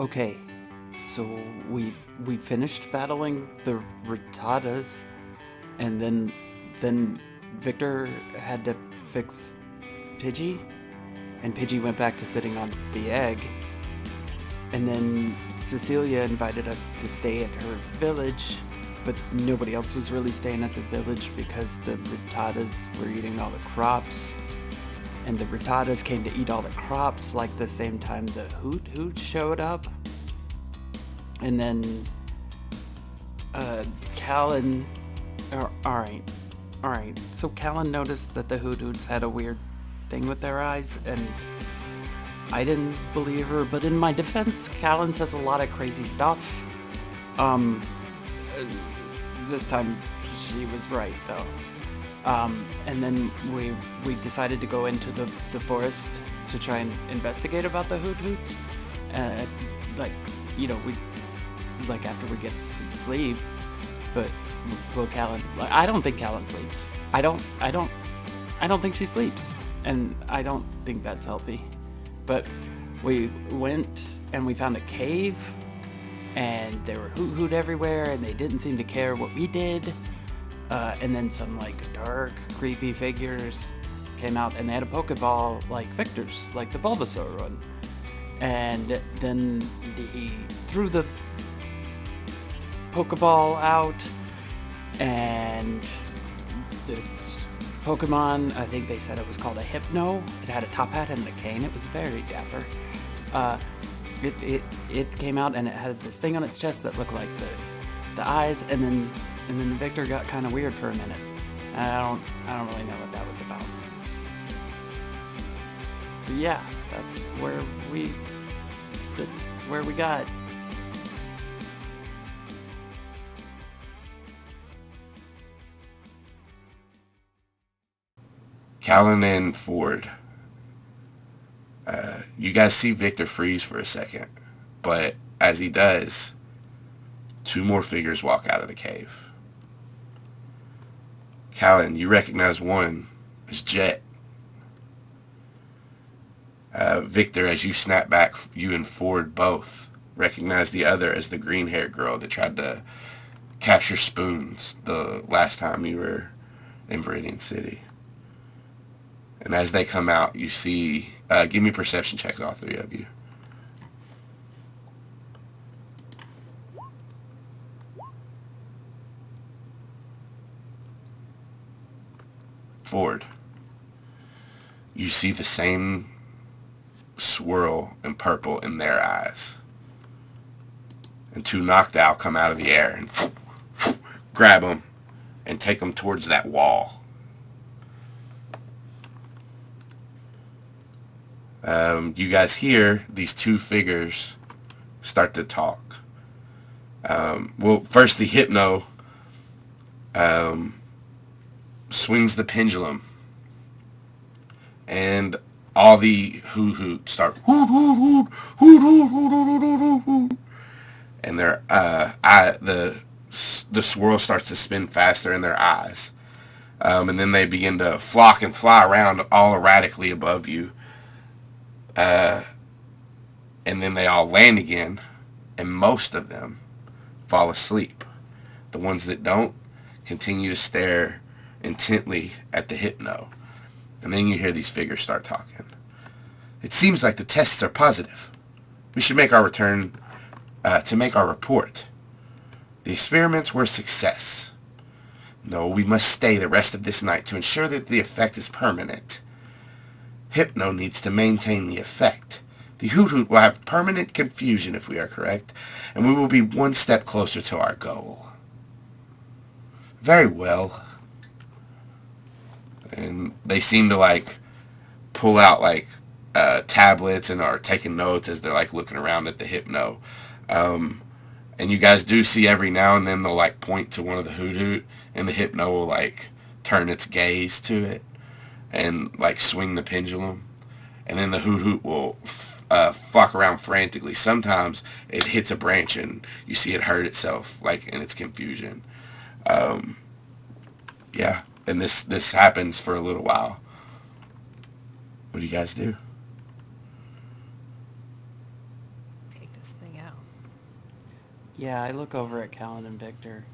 Okay, so we finished battling the Rattatas, and then Victor had to fix Pidgey, and Pidgey went back to sitting on the egg. And then Cecilia invited us to stay at her village, but nobody else was really staying at the village because the Rattatas were eating all the crops. And the Rattatas came to eat all the crops like the same time the Hoot showed up. And then Calynn... Alright. So Calynn noticed that the Hoots had a weird thing with their eyes, and I didn't believe her, but in my defense, Calynn says a lot of crazy stuff. This time she was right, though. And then we decided to go into the forest to try and investigate about the Hoots. After we get some sleep. But will Calynn? I don't think Calynn sleeps. I don't think she sleeps, and I don't think that's healthy. But we went and we found a cave, and there were Hoot everywhere, and they didn't seem to care what we did. And then some dark, creepy figures came out, and they had a Pokeball like Victor's, like the Bulbasaur one. And then he threw the Pokeball out, and this Pokemon, I think they said it was called a Hypno. It had a top hat and a cane. It was very dapper. It came out, and it had this thing on its chest that looked like the eyes, and then Victor got kind of weird for a minute. And I don't really know what that was about. But yeah, that's where we got. Calynn and Ford. You guys see Victor freeze for a second, but as he does, two more figures walk out of the cave. Calynn, you recognize one as Jet. Victor, as you snap back, you and Ford both recognize the other as the green-haired girl that tried to capture spoons the last time you were in Viridian City. And as they come out, you see... give me perception checks, all three of you. Ford. You see the same swirl and purple in their eyes. And two Knocked come out of the air and grab them and take them towards that wall. You guys hear these two figures start to talk. First the Hypno swings the pendulum, and all the Hoot start hoot hoot hoot hoot hoot hoot hoot hoot hoot, and their the swirl starts to spin faster in their eyes, and then they begin to flock and fly around all erratically above you. And then they all land again, and most of them fall asleep. The ones that don't continue to stare intently at the Hypno. And then you hear these figures start talking. It seems like the tests are positive. We should make our return to make our report. The experiments were a success. No, we must stay the rest of this night to ensure that the effect is permanent. Hypno needs to maintain the effect. The Hoot will have permanent confusion if we are correct, and we will be one step closer to our goal. Very well. And they seem to pull out tablets and are taking notes as they're looking around at the Hypno. And you guys do see every now and then they'll point to one of the Hoot, and the Hypno will turn its gaze to it and swing the pendulum, and then the Hoot will fuck around frantically. Sometimes it hits a branch and you see it hurt itself in its confusion. Yeah, and this happens for a little while. What do you guys do? Take this thing Yeah, I look over at Calynn and Victor,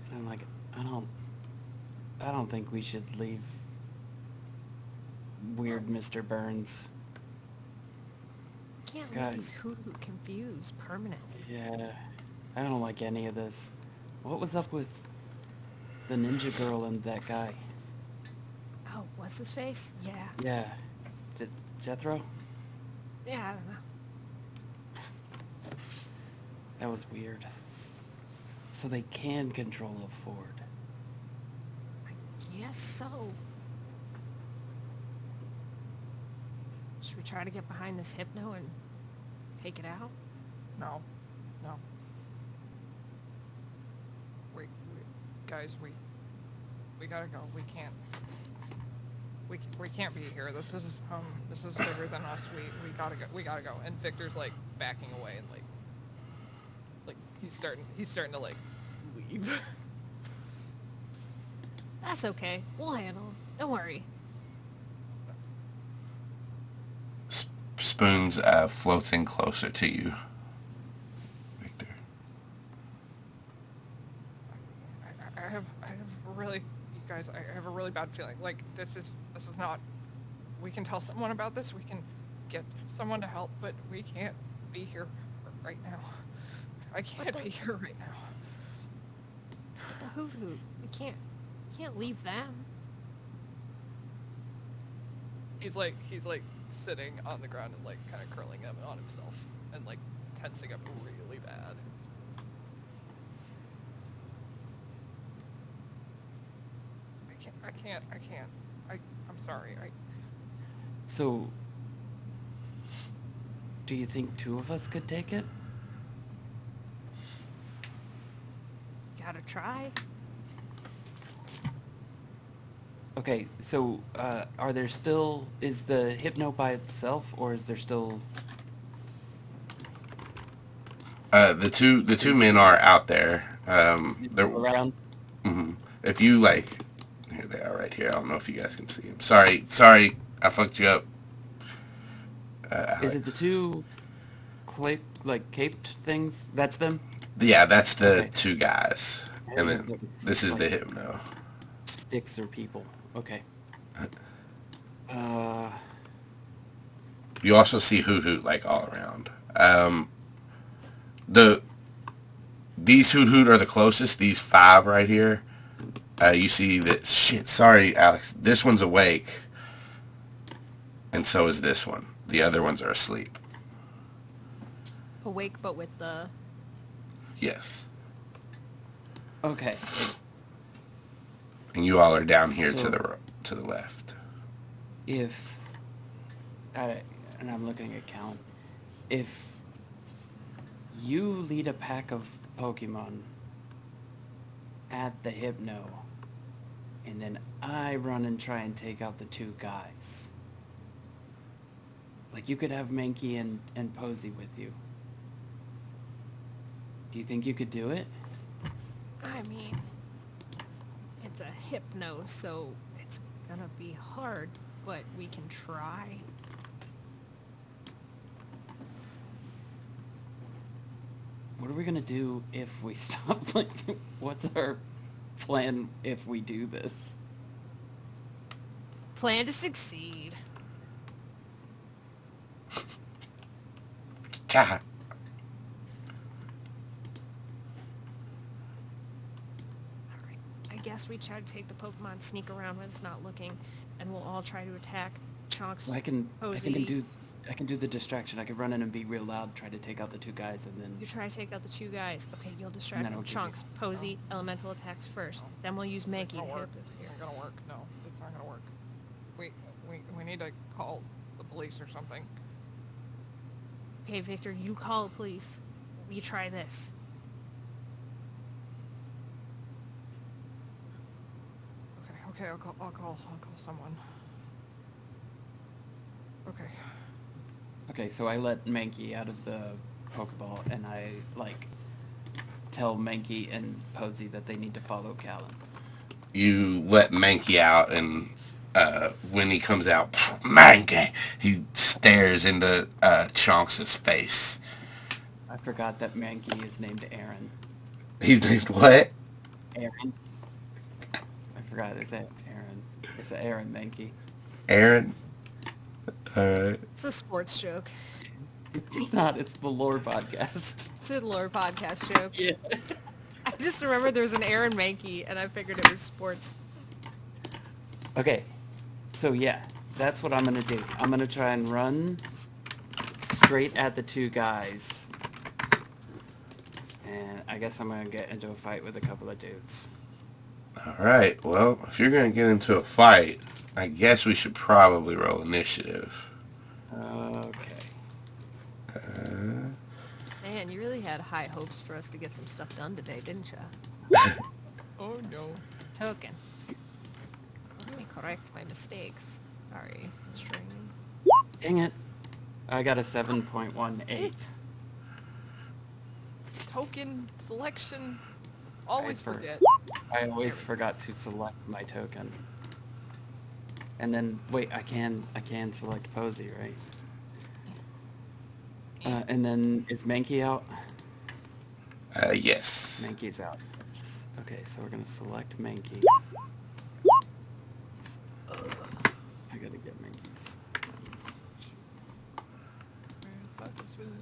and I'm like, I don't, I don't think we should leave weird Mr. Burns. Can't leave God, these hoodoo confused permanently. yeah, I don't like any of this. What was up with the ninja girl and that guy? Oh, what's his face? Yeah. Yeah, Jethro? Yeah, I don't know. That was weird. So they can control a Ford. Guess so. Should we try to get behind this Hypno and take it out? No. Guys, we gotta go. We can't. We can't be here. This is bigger than us. We gotta go. We gotta go. And Victor's like backing away and like he's starting to like leave. That's okay. We'll handle him. Don't worry. Spoons floating closer to you, Victor. I have really, you guys, I have a really bad feeling. Like this is not. We can tell someone about this. We can get someone to help, but we can't be here right now. I can't be here right now. The hoodoo. We can't leave them. He's like sitting on the ground and like kind of curling him on himself and like tensing up really bad. I can't. I'm sorry. So, do you think two of us could take it? Gotta try. Okay, so are there still, is the Hypno by itself, or is there still... The two men are out there. They're around? Mm-hmm. If you like, here they are right here. I don't know if you guys can see them. Sorry, I fucked you up. Is it the two caped things? That's them? Yeah, that's the Okay. two guys, and then this is the Hypno. Sticks or people. Okay. You also see Hoot Hoot like all around. These Hoot Hoot are the closest. These 5 right here. You see that shit. Sorry, Alex. This one's awake, and so is this one. The other ones are asleep. Awake, but with the... Yes. Okay. And you all are down here So- to the left. And I'm looking at Calynn. If you lead a pack of Pokemon at the Hypno, and then I run and try and take out the two guys, like you could have Mankey and Posey with you. Do you think you could do it? I mean, it's a Hypno, so it's gonna be hard, but we can try. What are we gonna do if we stop? Like, what's our plan if we do this? Plan to succeed. Ta. Alright, I guess we try to take the Pokemon, sneak around when it's not looking, and we'll all try to attack Chunks, I can Posey. do the distraction. I could run in and be real loud, try to take out the two guys, and then You try to take out the two guys. Okay, you'll distract then them. I'll give Chunks, Posey, elemental attacks first. Then we'll use Mankey It's to not gonna hit. work. It ain't gonna work. No, it's not gonna work. We need to call the police or something. Okay, Victor, you call the police. We try this. Okay, I'll call someone. Okay. okay. So I let Mankey out of the Pokeball, and I tell Mankey and Posey that they need to follow Calynn. You let Mankey out, and when he comes out, Mankey, he stares into Chonks' face. I forgot that Mankey is named Aaron. He's named what? Aaron. I forgot. Is that Aaron? It's Aaron Mankey. Aaron? Alright. It's a sports joke. It's not. It's the lore podcast. It's a lore podcast joke. Yeah. I just remember there was an Aaron Mankey, and I figured it was sports. Okay. So yeah, that's what I'm gonna do. I'm gonna try and run straight at the two guys. And I guess I'm gonna get into a fight with a couple of dudes. Alright, well, if you're going to get into a fight, I guess we should probably roll initiative. Okay. Man, you really had high hopes for us to get some stuff done today, didn't ya? Oh no. Token. Let me correct my mistakes. Sorry. String. Dang it. I got a 7.18. Token selection. Always for- forget. I always forgot to select my token. And then, wait, I can select Posey, right? And then, is Mankey out? Yes. Mankey's out. Okay, so we're gonna select Mankey. I gotta get Mankey's. Where the fuck is Weasel?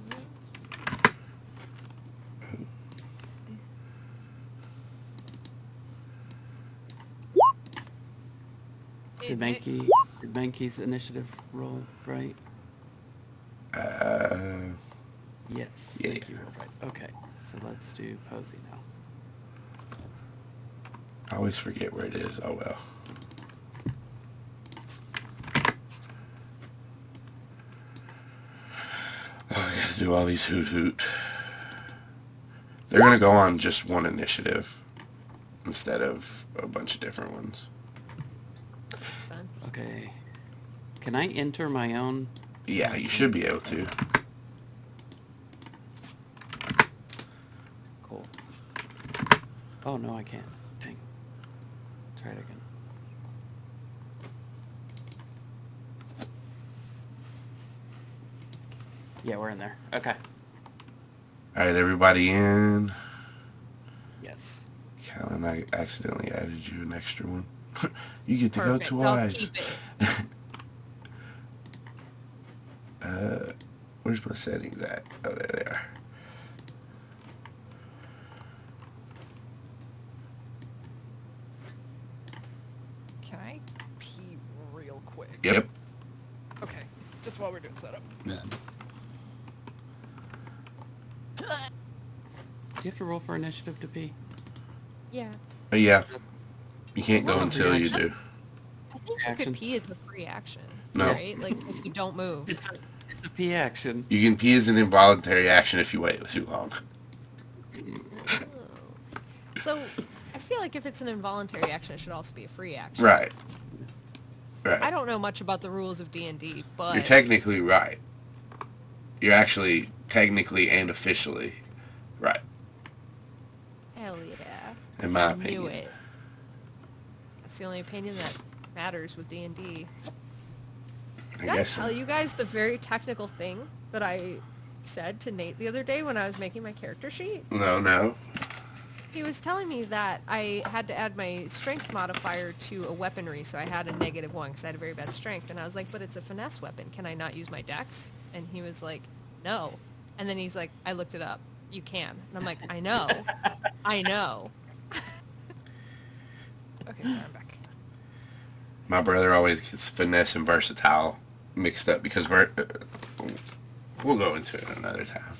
Did Mankey's initiative roll right? Yes. Yeah. Mankey rolled right. Okay, so let's do Posey now. I always forget where it is. Oh well. Oh, I gotta do all these hoot hoot. They're gonna go on just one initiative instead of a bunch of different ones. Makes sense. Okay. Can I enter my own? Yeah, you should be able to. Cool. Oh no, I can't. Dang. Try it again. Yeah, we're in there. Okay. All right, everybody in. Yes. Calynn, I accidentally added you an extra one. You get to Perfect. go I'll twice. keep it. Where's my settings at? Oh, there they are. Can I pee real quick? Yep. Okay. Just while we're doing setup. Do you have to roll for initiative to pee? Yeah. Yeah. You can't go Wow, until you reaction. do. I think you Action. could pee as the free action. No. Right? Like, if you don't move. It's a pee action. You can pee as an involuntary action if you wait too long. Oh. So, I feel like if it's an involuntary action, it should also be a free action. Right. I Right. don't know much about the rules of D&D, but... You're technically right. You're actually technically and officially right, Hell yeah. in my I opinion. knew it. That's the only opinion that matters with D&D. I Did I guess. tell you guys the very technical thing that I said to Nate the other day when I was making my character sheet? No. He was telling me that I had to add my strength modifier to a weaponry, so I had a -1 because I had a very bad strength. And I was like, but it's a finesse weapon. Can I not use my dex? And he was like, no. And then he's like, I looked it up. You can. And I'm like, I know. I know. Okay, now I'm back. My brother always gets finesse and versatile mixed up because we'll go into it another time.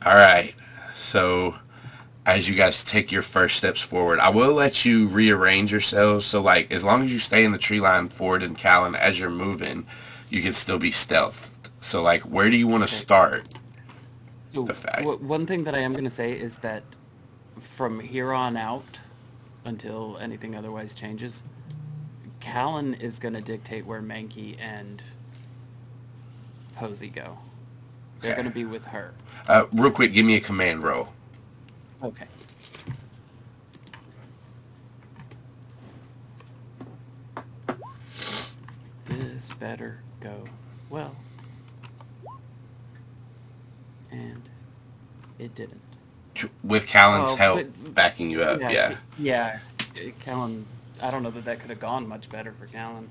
All right. So as you guys take your first steps forward, I will let you rearrange yourselves. So like as long as you stay in the tree line forward and Calynn as you're moving, you can still be stealthed. So like where do you want to Okay. start? So, The fact. one thing that I am going to say is that from here on out, until anything otherwise changes, Calynn is going to dictate where Mankey and Posey go. They're Okay. going to be with her. Real quick, give me a command roll. Okay. This better go well. And it didn't. With Calyn's Oh, help but- backing you up, yeah. Yeah. Calynn, I don't know that could have gone much better for Calynn.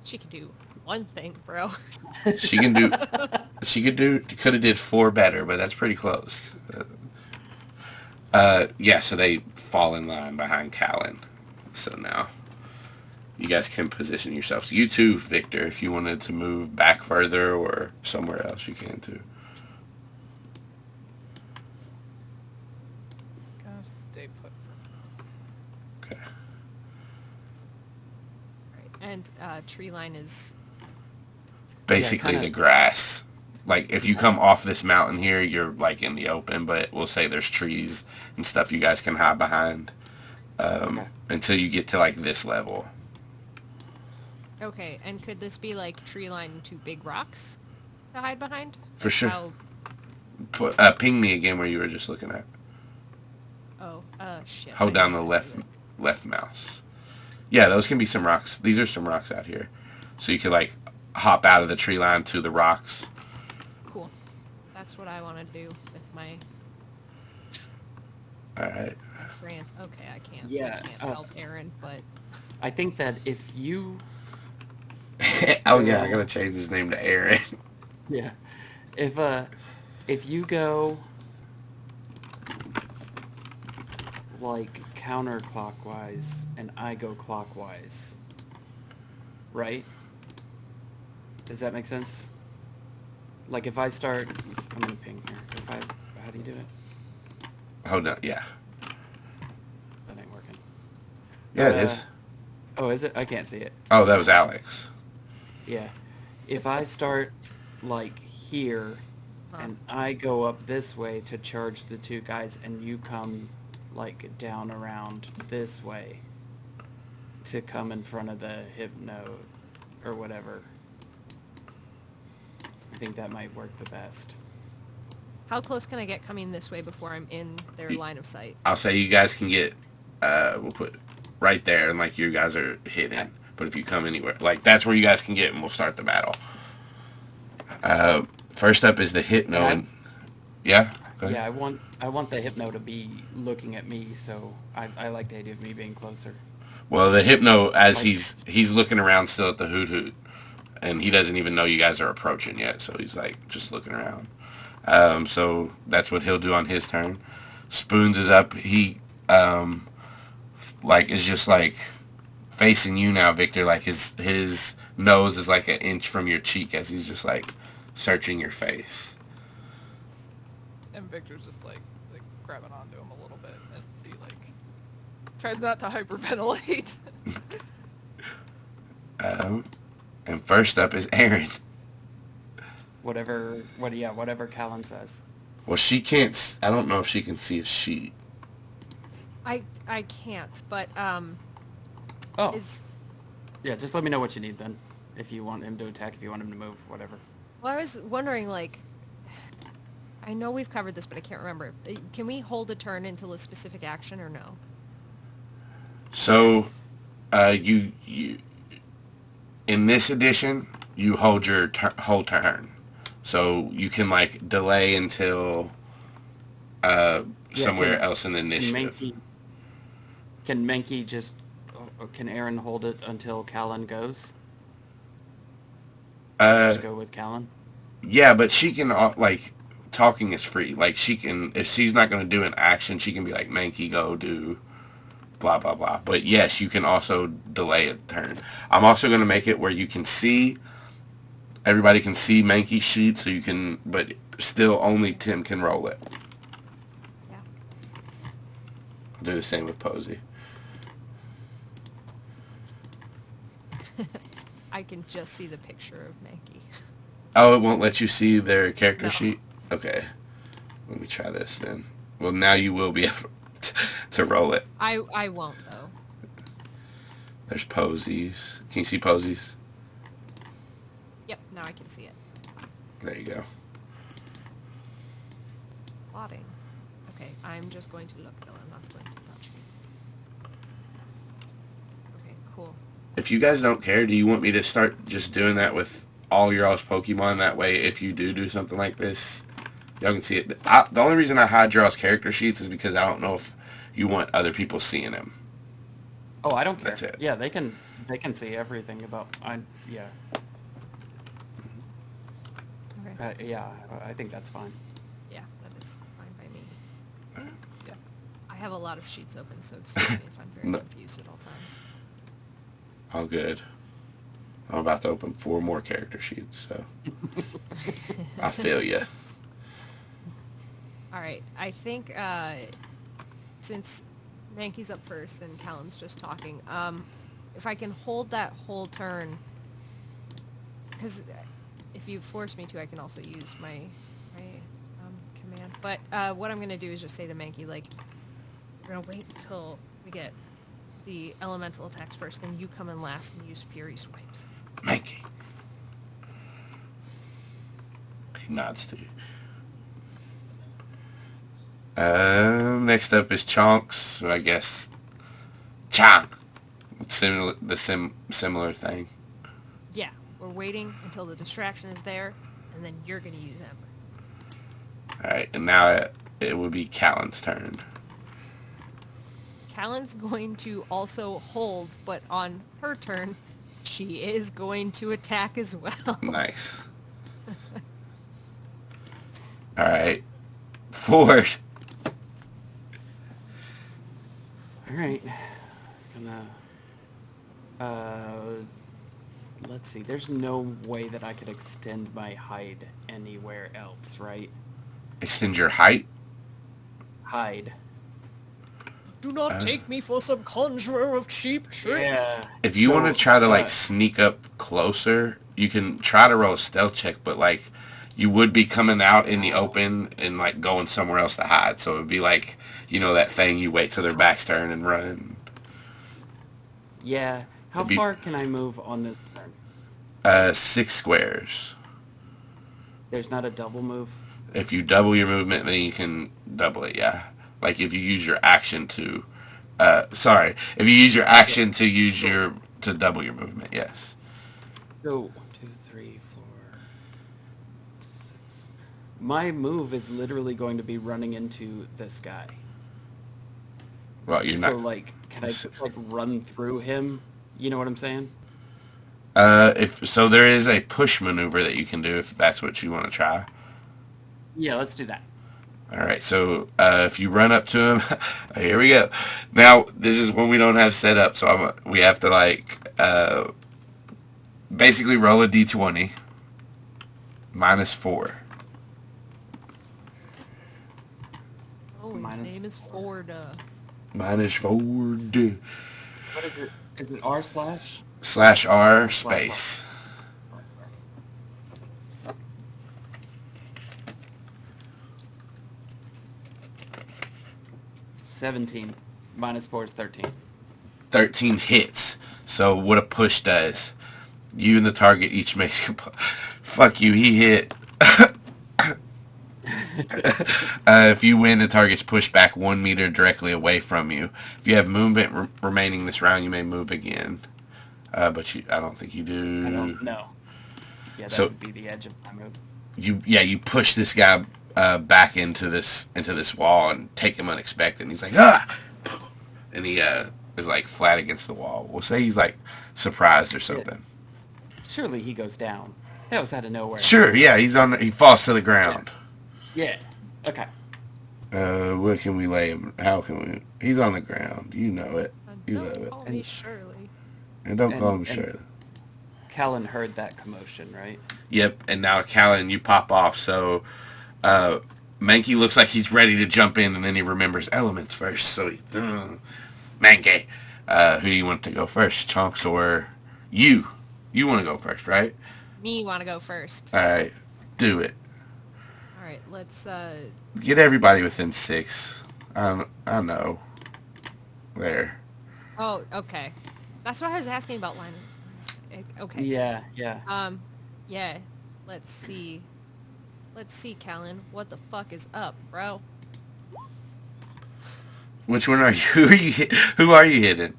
She could do one thing, bro. She could have did 4 better, but that's pretty close. Yeah, so they fall in line behind Calynn. So now you guys can position yourselves. You too, Victor, if you wanted to move back further or somewhere else, you can too. Gonna stay put. Okay. Right. And tree line is Basically kinda- the grass. Like, if you come off this mountain here, you're, like, in the open, but we'll say there's trees and stuff you guys can hide behind until you get to, like, this level. okay. And could this be like tree line to big rocks to hide behind? For Like sure. Ping me again where you were just looking at. Shit. Hold I down know the how to do left mouse. Yeah, those can be some rocks. These are some rocks out here. So you could, like, hop out of the tree line to the rocks. this. Cool. That's what I want to do with my Alright. friends. Okay, I can't. Yeah, I can't help Aaron, but I think that if you... Oh, yeah, I gotta change his name to Aaron. Yeah. If you go... like counterclockwise and I go clockwise, right? Does that make sense? Like if I start, I'm gonna ping here. How do you do it? Hold on, yeah. That ain't working. Yeah, it is. Oh, is it? I can't see it. Oh, that was Alex. Yeah. If I start like here and I go up this way to charge the 2 guys and you come like down around this way to come in front of the Hypno or whatever. I think that might work the best. how close can I get coming this way before I'm in their line of sight? I'll say you guys can get, we'll put right there, and like you guys are hidden. But if you come anywhere, like that's where you guys can get, and we'll start the battle. First up is the Hypno. And, yeah? Go ahead. Yeah, I want the Hypno to be looking at me, so I like the idea of me being closer. Well, the Hypno, as Like- he's looking around still at the Hoot Hoot, and he doesn't even know you guys are approaching yet, so he's like just looking around. So that's what he'll do on his turn. Spoons is up. He like is just like facing you now, Victor. Like his nose is like an inch from your cheek as he's just like searching your face. And Victor's just like grabbing onto him a little bit as he tries not to hyperventilate. And first up is Aaron. Whatever Calynn says. Well, she can't. I don't know if she can see a sheet. I can't, but Oh, is yeah, just let me know what you need then. If you want him to attack, if you want him to move, whatever. well, I was wondering like I know we've covered this, but I can't remember. Can we hold a turn until a specific action or no? So, you in this edition, you hold your whole turn. So you can like delay until somewhere else in the initiative. Can Menki just, or can Aaron hold it until Calynn goes? Just go with Calynn? Yeah, but she can like talking is free. Like she can, if she's not going to do an action, she can be like, Mankey, go do blah blah blah. But yes, you can also delay a turn. I'm also going to make it where you can see, everybody can see Mankey's sheet, so you can, but still only Tim can roll it. Yeah. I'll do the same with Posey. I can just see the picture of Mankey. Oh, it won't let you see their character No. sheet? Okay. Let me try this then. Well, now you will be able to roll it. I won't though. There's Posies. Can you see Posies? Yep, now I can see it. There you go. Plotting. Okay, I'm just going to look though. I'm not going to touch it. Okay, cool. If you guys don't care, do you want me to start just doing that with all your all's Pokemon. That way, if you do something like this, y'all can see it. The only reason I hide your all's character sheets is because I don't know if you want other people seeing them. Oh, I don't care. That's it. Yeah, they can see everything about. Yeah. Okay. Yeah, I think that's fine. Yeah, that is fine by me. Yeah. I have a lot of sheets open, so excuse me if I'm very No. confused at all times. All good. I'm about to open 4 more character sheets, so I feel you. All right. I think since Mankey's up first and Calynn's just talking, if I can hold that whole turn, because if you force me to, I can also use my command. But what I'm going to do is just say to Mankey, like, we're going to wait until we get the elemental attacks first, then you come in last and use Fury Swipes. Mankey. He nods to you. Next up is Chonks, so I guess Chonk. Similar thing. Yeah, we're waiting until the distraction is there, and then you're going to use Ember. Alright, and now it would be Calyn's turn. Calynn's going to also hold, but on her turn, she is going to attack as well. Nice. Alright. Ford. Alright. Let's see. There's no way that I could extend my hide anywhere else, right? Extend your height. Hide. Do not take me for some conjurer of cheap tricks. Yeah. If you So, want to try to like sneak up closer, you can try to roll a stealth check, but like you would be coming out in the open and like going somewhere else to hide. So it would be like, you know, that thing you wait till their backs turn and run. Yeah. How It'd be- far can I move on this turn? 6 squares. There's not a double move? If you double your movement, then you can double it, yeah. Like if you use your action to, if you use your action to double your movement, yes. So, 1, 2, 3, 4, 6. My move is literally going to be running into this guy. Well, you're So, not. like, can I just, like, run through him? You know what I'm saying? If so, there is a push maneuver that you can do if that's what you want to try. Yeah, let's do that. All right, so if you run up to him, here we go. Now this is when we don't have set up, so we have to like basically roll a d20 -4. Oh, his Minus name is Ford. -4 What is it? Is it R slash? /R space. -17. -4 is 13. 13 hits. So what a push does, you and the target each makes. Fuck you, he hit. If you win, the target's pushed back 1 meter directly away from you. If you have movement remaining this round, you may move again. But I don't think you do. I don't know. Yeah, that So- would be the edge of my move. You push this guy back into this wall and take him unexpected. And he's like, ah! And he is like flat against the wall. We'll say he's like surprised or something. Surely he goes down. That was out of nowhere. Sure, yeah, he falls to the ground. Yeah. Okay. Where can we lay him? How can we? He's on the ground. You know it. You love Don't it. call me Shirley. And don't call him and- Shirley. Calynn heard that commotion, right? Yep, and now Calynn, you pop off. So Mankey looks like he's ready to jump in, and then he remembers elements first. So he, Mankey, who do you want to go first, Chunks or you? You want to go first, right? Me want to go first. All right, do it. All right, let's. Get everybody within 6. I know. There. Oh, okay. That's what I was asking about line. Okay. Yeah. Yeah. Let's see. Calynn. What the fuck is up, bro? Which one are you? Who are you hitting?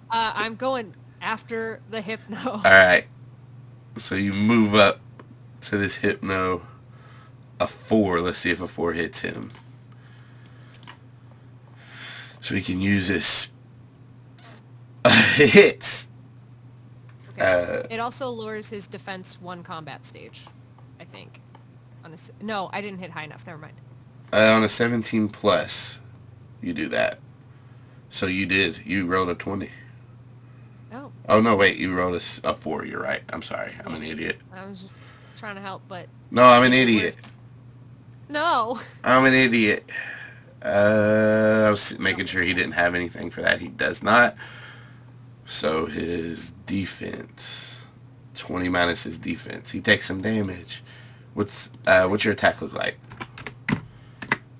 I'm going after the Hypno. All right. So you move up to this Hypno. A 4. Let's see if a 4 hits him. So he can use this. It hits. Okay. It also lowers his defense 1 combat stage, I think. No, I didn't hit high enough. Never mind. On a 17 plus, you do that. So you did. You rolled a 20. Oh. Oh, no, wait. You rolled a 4. You're right. I'm sorry. I'm an idiot. I was just trying to help, but... No, I'm an idiot. No. I'm an idiot. I was making sure he didn't have anything for that. He does not. So his defense, 20 minus his defense. He takes some damage. What's your attack look like?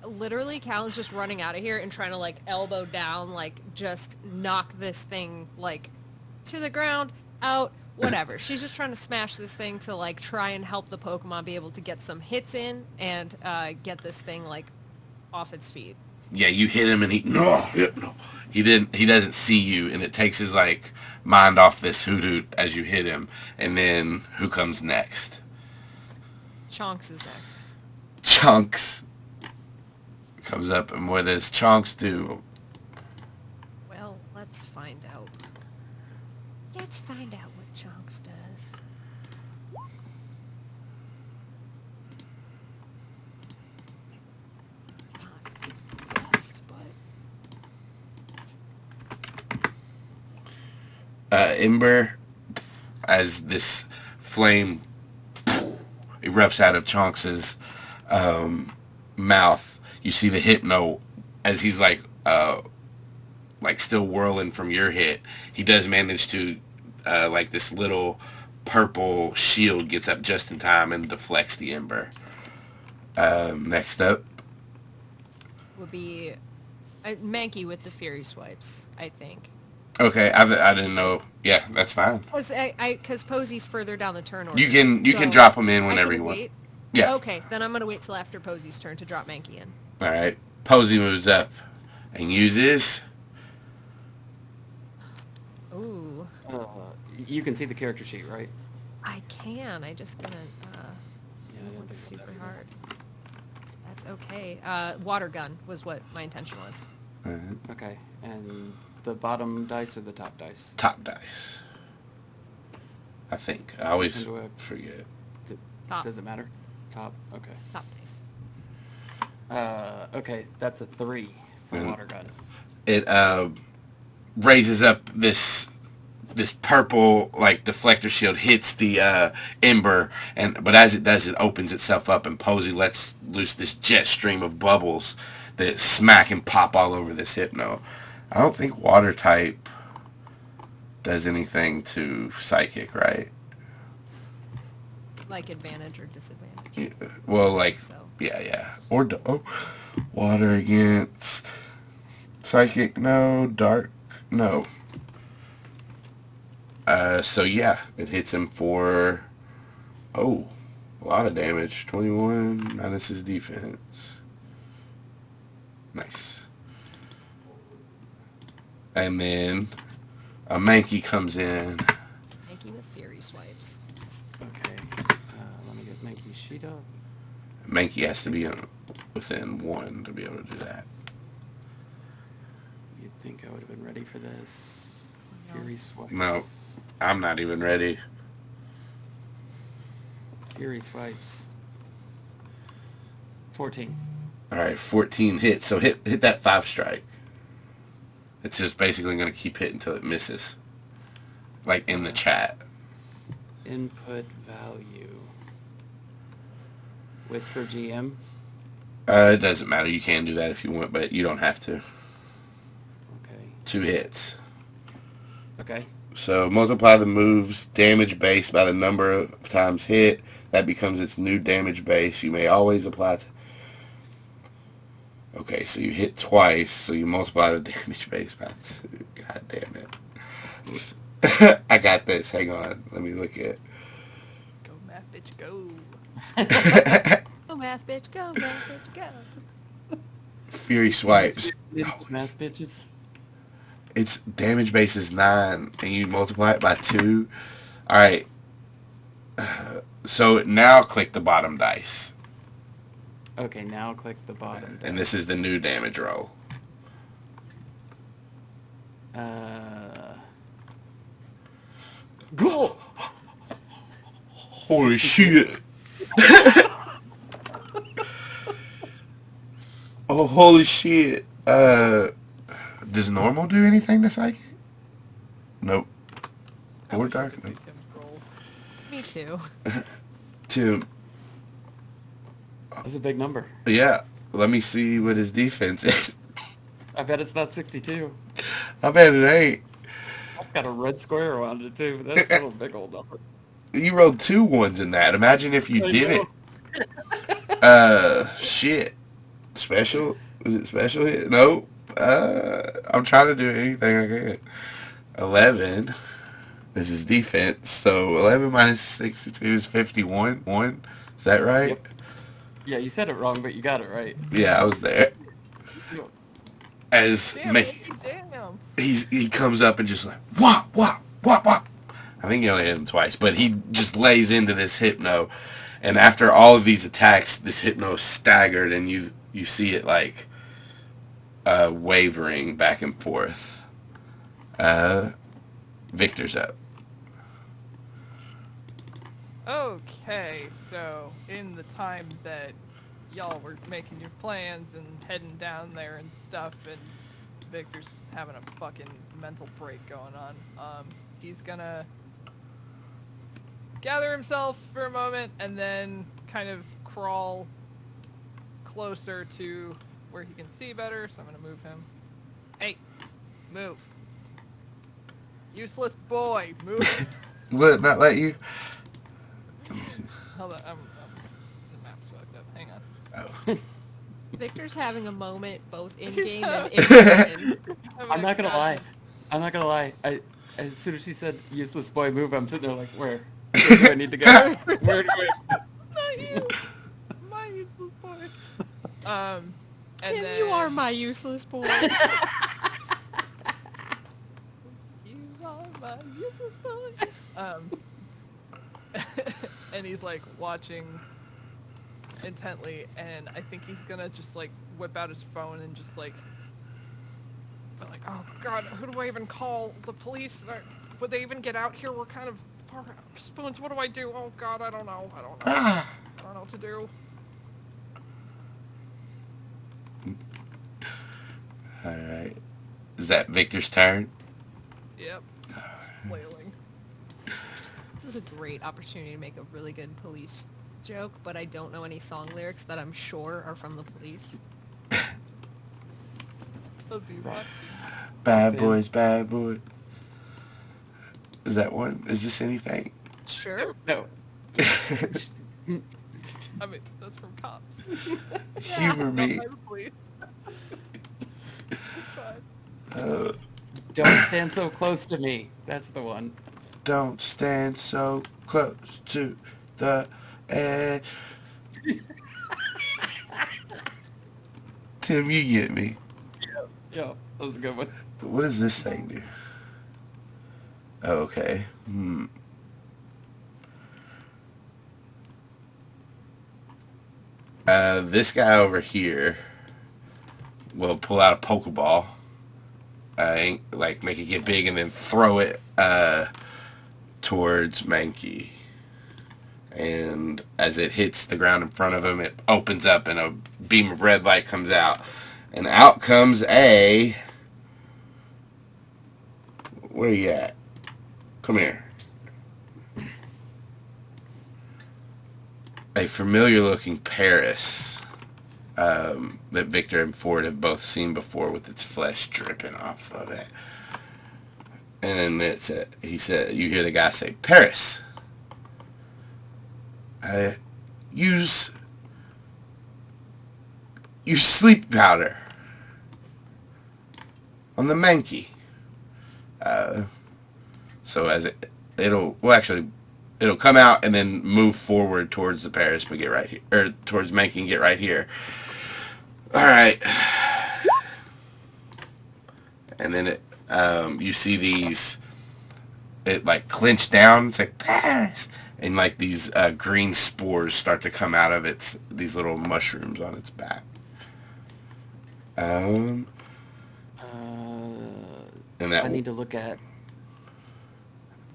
Literally, Calyn's just running out of here and trying to, like, elbow down, like, just knock this thing, like, to the ground, out, whatever. She's just trying to smash this thing to, like, try and help the Pokemon be able to get some hits in and get this thing, like, off its feet. Yeah, you hit him and no. He doesn't see you, and it takes his, like, mind off this hoot as you hit him. And then who comes next? Chonks is next. Chunks comes up, and what does Chonks do? Well, let's find out. Let's find out what Chonks does. Not best, but... Ember, as this flame erupts out of Chonks' mouth, you see the Hypno as he's like still whirling from your hit. He does manage to like this little purple shield gets up just in time and deflects the Ember. Next up would be Mankey with the Fury Swipes, I think. Okay, I didn't know. Yeah, that's fine. Because Posy's further down the turn order. You can drop him in whenever you want. Wait? Yeah. Okay, then I'm gonna wait till after Posy's turn to drop Mankey in. All right. Posy moves up and uses. Ooh. You can see the character sheet, right? I can. I just didn't. Yeah, I didn't It's think super about hard. That's okay. Water gun was what my intention was. Okay, and the bottom dice or the top dice? Top dice. I think. I always And do I- forget. Top. Does it matter? Top. Okay. Top dice. Okay, that's a 3 for Mhm. water gun. It raises up this purple like deflector shield, hits the ember, but as it does, it opens itself up, and Posy lets loose this jet stream of bubbles that smack and pop all over this Hypno. I don't think water type does anything to psychic, right? Like advantage or disadvantage. Yeah, well, like So. yeah, or water against psychic, no, dark, no. So yeah, it hits him for a lot of damage. 21 minus his defense. Nice. And then a Mankey comes in. Mankey with Fury Swipes. Okay, let me get Mankey's sheet up. Mankey has to be within 1 to be able to do that. You'd think I would have been ready for this. No. Fury Swipes. No. I'm not even ready. Fury Swipes. 14. All right, 14 hits. So hit that 5 strike. It's just basically going to keep hitting until it misses. Like in the chat. Input value. Whisper GM. It doesn't matter. You can do that if you want, but you don't have to. Okay. 2 hits. Okay. So multiply the move's damage base by the number of times hit. That becomes its new damage base. You may always apply to... Okay, so you hit twice, so you multiply the damage base by 2. God damn it. I got this. Hang on. Let me look at... Go math, bitch, go. Go math, bitch, go, math, bitch, go. Fury Swipes. Math bitches. Its damage base is 9, and you multiply it by 2. Alright. So now click the bottom dice. Okay, now click the bottom. And this is the new damage roll. Cool. Holy shit. Oh, holy shit. Does normal do anything to psychic? Nope. I Or wish I dark? could see Nope. Tim's rolls. Me too. Tim. That's a big number. Yeah. Let me see what his defense is. I bet it's not 62. I bet it ain't. I've got a red square around it too, but that's still a big old number. You rolled 2 1s in that. Imagine if you I did know. it. Shit. Special? Is it special hit? No. I'm trying to do anything I can. 11 is his defense. So 11 minus 62 is 51. Is that right? Yep. Yeah, you said it wrong, but you got it right. Yeah, I was there. As Damn, me, damn. he comes up and just like, whop, whop, whop, whop. I think you only hit him twice, but he just lays into this Hypno. And after all of these attacks, this Hypno staggered, and you see it like wavering back and forth. Victor's up. Okay, so in the time that y'all were making your plans and heading down there and stuff, and Victor's having a fucking mental break going on, he's gonna gather himself for a moment and then kind of crawl closer to where he can see better, so I'm gonna move him. Hey, move. Useless boy, move. Would not let you? Hold on, the map's fucked up. Hang on. Oh. Victor's having a moment both in He's game and having- in person. I'm not gonna lie. I'm not gonna lie. As soon as she said useless boy move, I'm sitting there like, where? Where do I need to go? Where do I? Not you, my useless boy. And Tim, then, you are my useless boy. You are my useless boy. And he's like watching intently, and I think he's gonna just like whip out his phone and just like, but like, oh god, who do I even call? The police? Would they even get out here? We're kind of far spoons. What do I do? Oh god, I don't know. I don't know what to do. Alright. Is that Victor's turn? Yep. Flailing. This is a great opportunity to make a really good police joke, but I don't know any song lyrics that I'm sure are from the police. That'd be right. Bad boys, bad boys. Is that one? Is this anything? Sure. No. I mean, that's from Cops. Humor Not me. by the police. It's fine. Don't stand so close to me. That's the one. Don't stand so close to the edge. Tim, you get me. Yeah, that was a good one. What does this thing do? Oh, okay. This guy over here will pull out a Pokeball, like make it get big, and then throw it towards Mankey. And as it hits the ground in front of him, it opens up, and a beam of red light comes out, and out comes a. Where you at? Come here. A familiar-looking Paris that Victor and Ford have both seen before, with its flesh dripping off of it. And then he said, you hear the guy say, "Paris, use sleep powder on the Mankey." So as it'll come out and then move forward towards the Paris, but get right here, or towards Mankey and get right here. All right. And then you see these, it like clench down. It's like, "Paris," and like these green spores start to come out of these little mushrooms on its back. And that I need to look at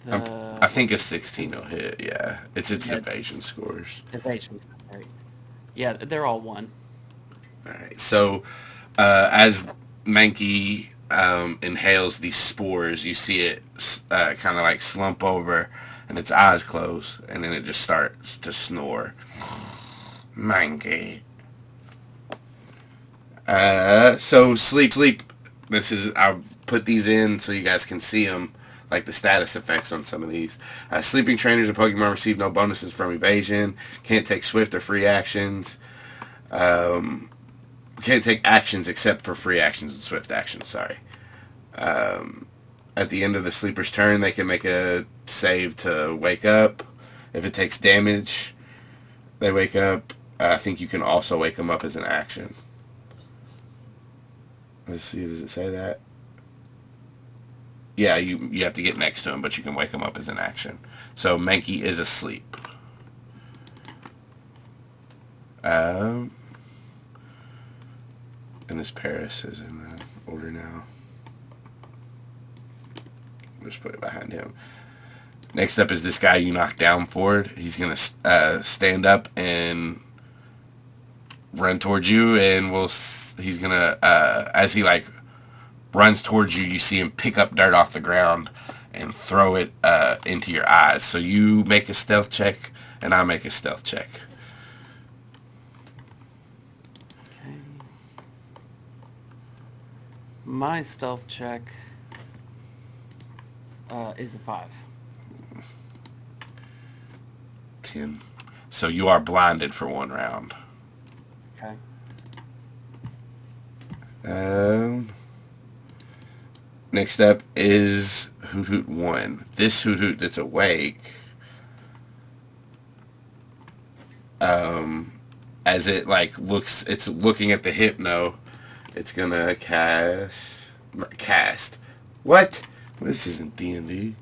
I think a 16 will hit. Yeah, it's Yeah, evasion scores. evasion. Right. Yeah, they're all 1. All right. So as Mankey inhales these spores, you see it kind of like slump over, and its eyes close, and then it just starts to snore. Mankey. So sleep. I'll put these in so you guys can see them, like the status effects on some of these. Sleeping trainers and Pokemon receive no bonuses from evasion. Can't take swift or free actions. Can't take actions except for free actions and swift actions. Sorry. At the end of the sleeper's turn, they can make a save to wake up. If it takes damage, they wake up. I think you can also wake them up as an action. Let's see, does it say that? Yeah, you have to get next to him, but you can wake him up as an action. So Mankey is asleep. And this Paris is in the order now. I'll just put it behind him. Next up is this guy you knocked down, Ford. He's going to stand up and run towards you, and he's going to, as he like runs towards you, you see him pick up dirt off the ground and throw it into your eyes. So you make a stealth check, and I make a stealth check. Okay. My stealth check is a 5. 10. So you are blinded for 1 round. Okay. Next up is Hoot Hoot 1. This Hoot Hoot that's awake, as it like it's looking at the Hypno, it's gonna cast. What? This isn't D&D.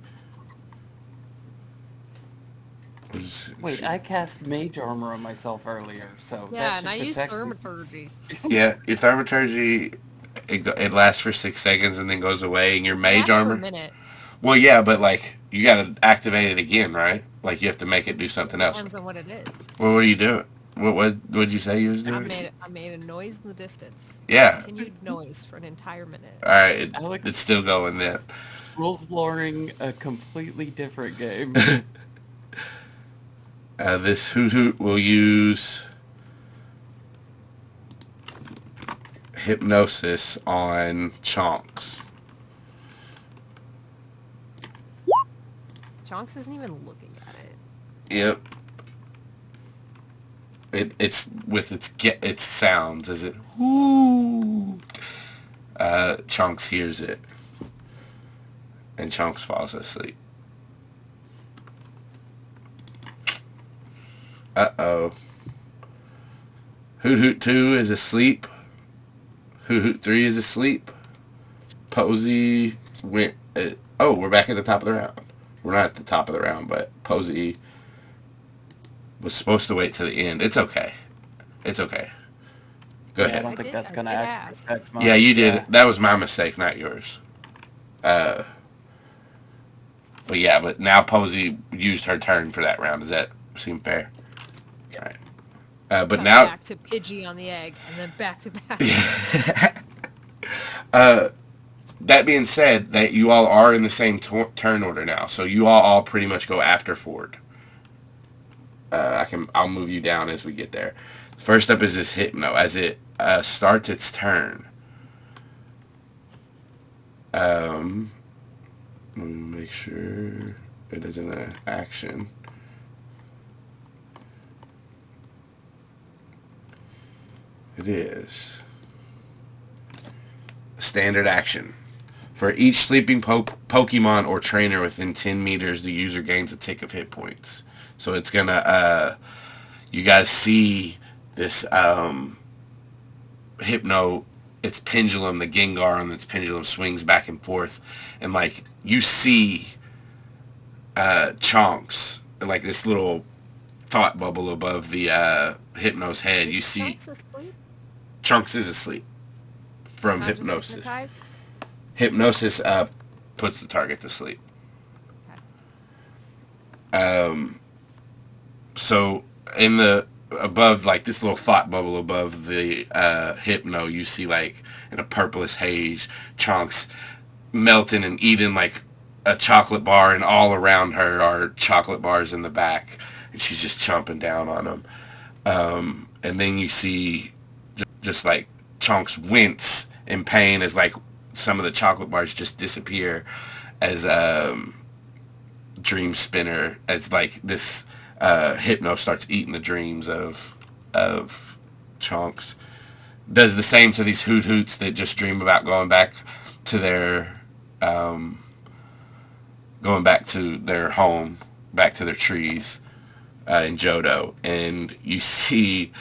Wait, I cast Mage Armor on myself earlier, so Yeah, that and I should used protect me. thaumaturgy. Yeah, your thaumaturgy, it lasts for 6 seconds and then goes away, and your mage Lasts for armor. a minute. Well, yeah, but like you gotta activate it again, right? Like you have to make it do something else. Depends on what it is. Well, what are you doing? What'd you say you was doing? I made a noise in the distance. Yeah. Continued noise for an entire minute. All right, Alex- it's still going then. Rules luring a completely different game. This Hoot Hoot will use hypnosis on Chonks. Chonks isn't even looking at it. Yep. It's with its sounds. Is it? Whoo. Chonks hears it, and Chonks falls asleep. Uh-oh. Hoot Hoot 2 is asleep. Hoot Hoot 3 is asleep. Posey went... we're back at the top of the round. We're not at the top of the round, but Posey was supposed to wait to the end. It's okay. It's okay. Go I ahead. don't think that's going to I did actually ask. affect my... Yeah, you did. That was my mistake, not yours. But now Posey used her turn for that round. Does that seem fair? All right. But Cut now... back to Pidgey on the egg, and then back to back. That being said, that you all are in the same turn order now, so you all pretty much go after Ford. I'll move you down as we get there. First up is this Hypno. As it starts its turn, let me make sure it isn't an action. It is a standard action. For each sleeping Pokemon or trainer within 10 meters, the user gains a tick of hit points. So it's gonna, you guys see this Hypno, its pendulum, the Gengar on its pendulum swings back and forth. And like, you see Chonks like this little thought bubble above the Hypno's head. Is You see Chunks asleep? Chunks is asleep from Not just hypnosis. hypnotized? Hypnosis puts the target to sleep. Okay. So in the above, like this little thought bubble above the Hypno, you see like in a purplish haze, Chunks melting and eating like a chocolate bar, and all around her are chocolate bars in the back, and she's just chomping down on them. And then you see just like Chunks wince in pain as like some of the chocolate bars just disappear as Dream Spinner, as like this Hypno starts eating the dreams of Chunks. Does the same to these hoot hoots that just dream about going back to their home, back to their trees in Johto. And you see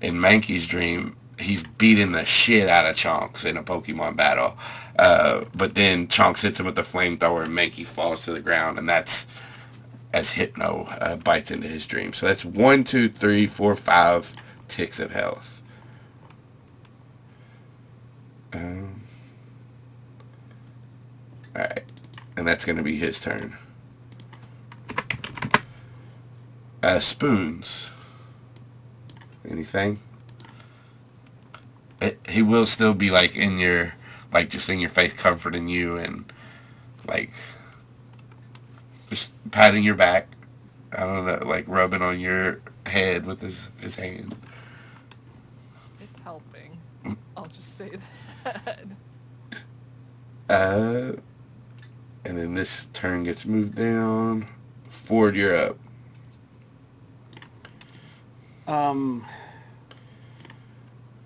in Mankey's dream, he's beating the shit out of Chunks in a Pokemon battle. But then Chunks hits him with the flamethrower and Mankey falls to the ground, and that's as Hypno bites into his dream. So that's 1, 2, 3, 4, 5 ticks of health. Alright. And that's going to be his turn. Spoons. Anything? He will still be like in your, like just in your face, comforting you and like just patting your back. I don't know, like rubbing on your head with his hand. It's helping. I'll just say that. And then this turn gets moved down. Ford, you're up.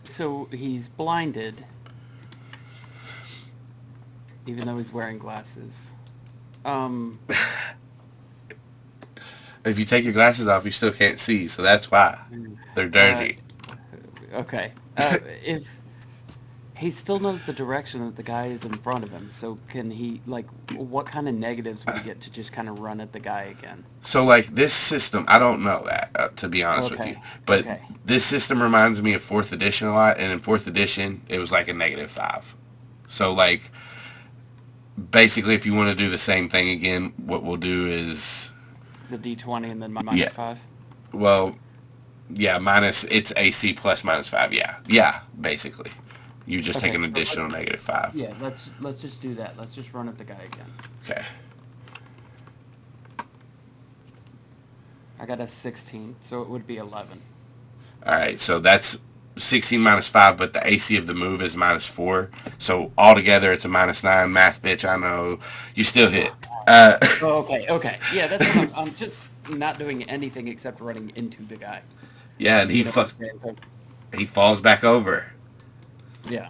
So he's blinded, even though he's wearing glasses. If you take your glasses off, you still can't see, so that's why. They're dirty. Okay. If he still knows the direction that the guy is in front of him, so can he, like, what kind of negatives would he get to just kind of run at the guy again? So, like, this system, I don't know that, to be honest with you. But this system reminds me of 4th edition a lot, and in 4th edition, it was like a -5. So, like, basically, if you want to do the same thing again, what we'll do is... The D20 and then -5? Well, yeah, it's AC plus -5, yeah. Yeah, basically. You just take an additional -5. Yeah, let's just do that. Let's just run at the guy again. Okay. I got a 16, so it would be 11. Alright, so that's 16 -5, but the AC of the move is -4. So altogether it's a -9. Math, bitch, I know. You still hit. Okay. Yeah, that's what I'm just not doing anything except running into the guy. Yeah, and he falls back over. Yeah.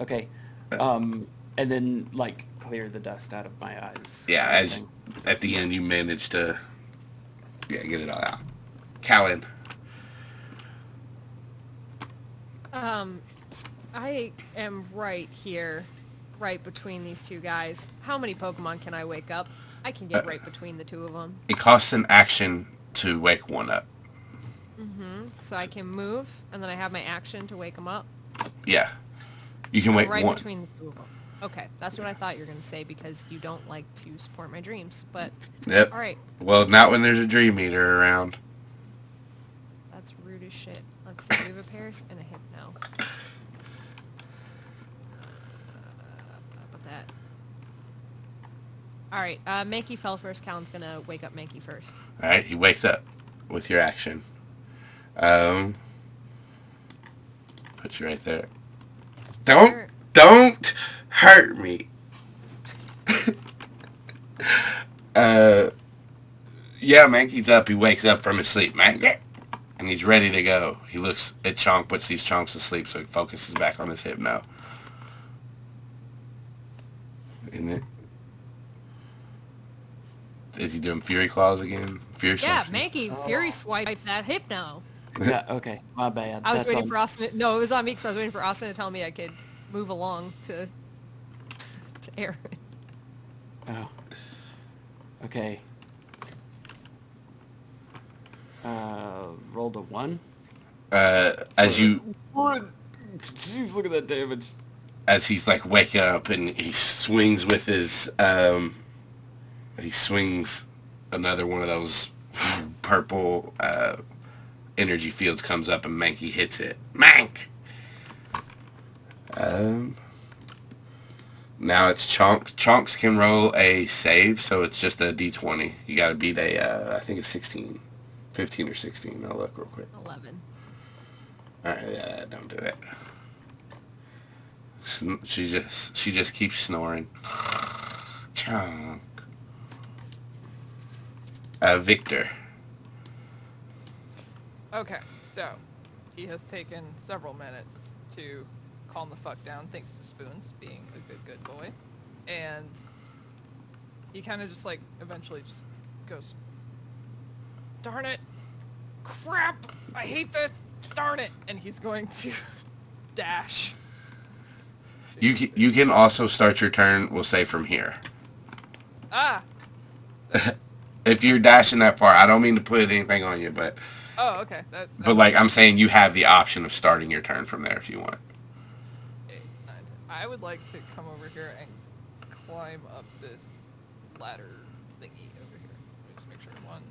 Okay. And then, like, clear the dust out of my eyes. Yeah, as at the end you manage to get it all out. Calynn. I am right here, right between these two guys. How many Pokemon can I wake up? I can get right between the two of them. It costs an action to wake one up. So I can move, and then I have my action to wake them up. Yeah. You can wake right one. Between the two of them. Okay, that's what I thought you were going to say, because you don't like to support my dreams, but... Yep. Alright. Well, not when there's a Dream Eater around. That's rude as shit. Let's see, we have a Paris and a Hypno. How about that? Alright, Mankey fell first. Calyn's going to wake up Mankey first. Alright, he wakes up with your action. Put you right there. Don't hurt me. Yeah, Mankey's up. He wakes up from his sleep. Mankey. And he's ready to go. He looks at Chonk, puts these Chonks to sleep, so he focuses back on this Hypno. Isn't it? Is he doing Fury Claws again? Fury Yeah, Swipes? Mankey Fury swiped that Hypno. Yeah, okay. My bad. I was waiting for Austin. No, it was on me because I was waiting for Austin to tell me I could move along to Aaron. Oh. Okay. Rolled a 1. As you Jeez, look at that damage. as he's like waking up and he swings with his he swings another one of those purple energy fields comes up and Mankey hits it. Mank. Now it's Chonk. Chonks can roll a save, so it's just a d20. You gotta beat a I think it's 16. 15 or 16. I'll look real quick. 11. Alright, yeah, don't do it. She just keeps snoring. Chonk. Victor. Okay, so he has taken several minutes to calm the fuck down, thanks to Spoons being a good boy, and he kind of just like eventually just goes, "Darn it, crap! I hate this! Darn it!" And he's going to dash. You can also start your turn. We'll say from here. Ah. If you're dashing that far, I don't mean to put anything on you, but Oh, okay. but like I'm saying, you have the option of starting your turn from there if you want. 8, 9, 10. I would like to come over here and climb up this ladder thingy over here. Let me just make sure. 1,